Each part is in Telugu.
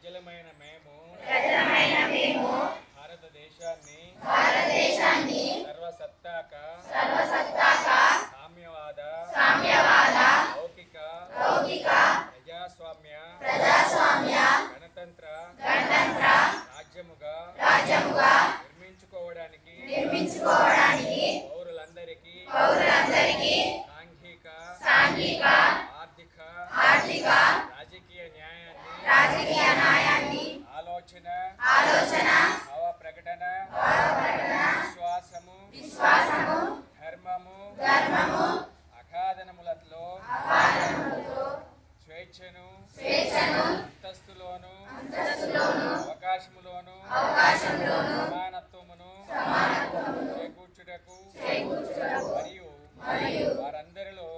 ప్రజలమైన మేము భారతదేశాన్ని సర్వసత్తాక సామ్యవాద లౌకిక ప్రజాస్వామ్య గణతంత్ర రాజ్యముగా నిర్మించుకోవడానికి పౌరులందరికీ సాంఘిక ఆర్థిక రాజకీయ న్యాయాన్ని ఆలోచన భావ ప్రకటన విశ్వాసము ధర్మము అగాధనములతో స్వేచ్ఛను అంతస్తులోను అవకాశములోను సమానత్వమును చేకూర్చుటకు మరియు వారందరిలో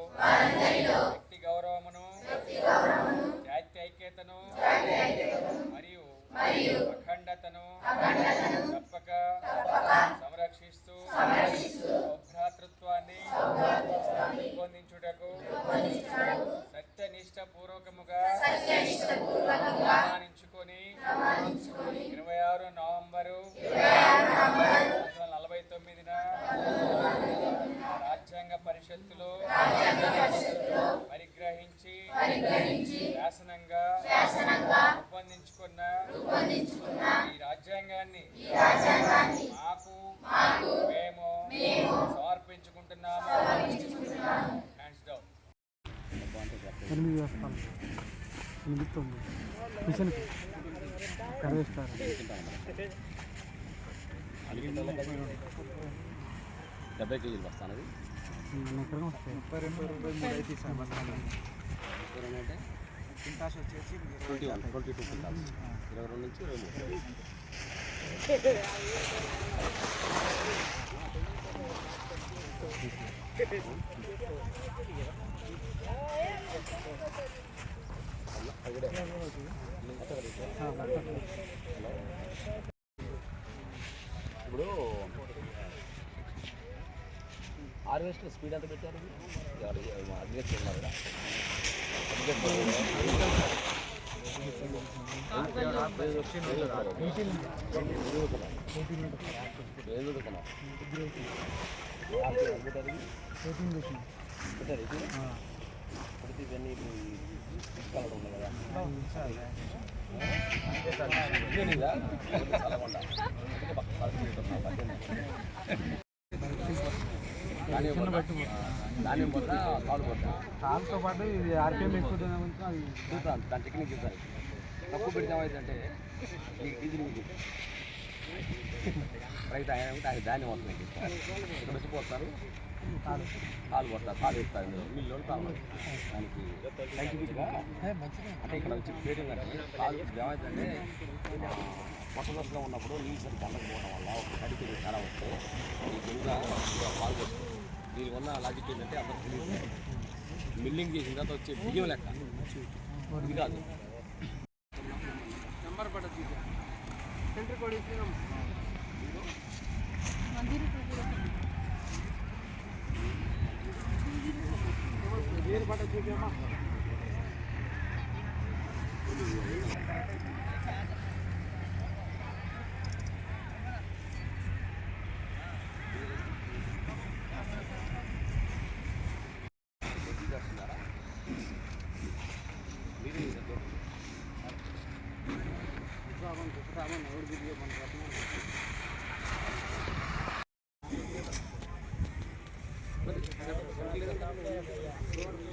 వ్యక్తి గౌరవమును జాతి ఐక్యతను మరియు అఖండతను తప్పక సంరక్షిస్తూ భ్రాతృత్వాన్ని పెంపొందించుటకు సత్యనిష్టపూర్వకముగా ప్రమాణించుకొని 26 నవంబరు 1949న రాజ్యాంగ పరిషత్తులో పరిగ్రహించి శాసనంగా రూపొందించుకున్న ఈ రాజ్యాంగాన్ని మాకు మేము సమర్పించుకుంటున్నాము. Hands down. డెబ్బై కేజీలు వస్తాను. 32 రూపాయలు అయితే వస్తాను. అంటే కింటాస్ వచ్చేసి 22 కింటాస్ 22 నుంచి 23. ఇప్పుడు హార్వెస్టర్ స్పీడ్ ఎంత పెట్టారు? అడ్జస్ట్ ఉన్నారు కదా. ఇవన్నీ తీసుకోవడం ఉంది కదా. ధాన్యం పోతా కాలు పోతా కాలుతో పాటు ఇది ఆర్పిఎం ఎక్కువ చూస్తాను. దాని టెక్నిక్ ఇస్తారు. తక్కువ పెడితే ఏమైందంటే డీజిల్ మీకు రైతు ఆయన ఆయన ధాన్యం వస్తుంది. ఇక్కడ వచ్చిపోతారు, కాలు పోతారు, కాలు వేస్తారు. మిల్లు కావాలి దానికి సైంటిఫిక్గా అంటే ఇక్కడ వచ్చి పేరింగ్ అంటే కాలు ఏమైందంటే కొత్త దశలో ఉన్నప్పుడు నీళ్ళు సరి దండకపోవడం వల్ల ఒక కడికి తేడా వస్తే ఈ గింజ పాలు పోతుంది. దీనివల్ల లాజిక్ ఏంటంటే అందరూ మిల్లింగ్ చేసిన తర్వాత వచ్చే బియ్యం లెక్క ఇది కాదు. నెంబర్ పడదు సెంటర్ కోడ్ పడమ్మా. ఎవరు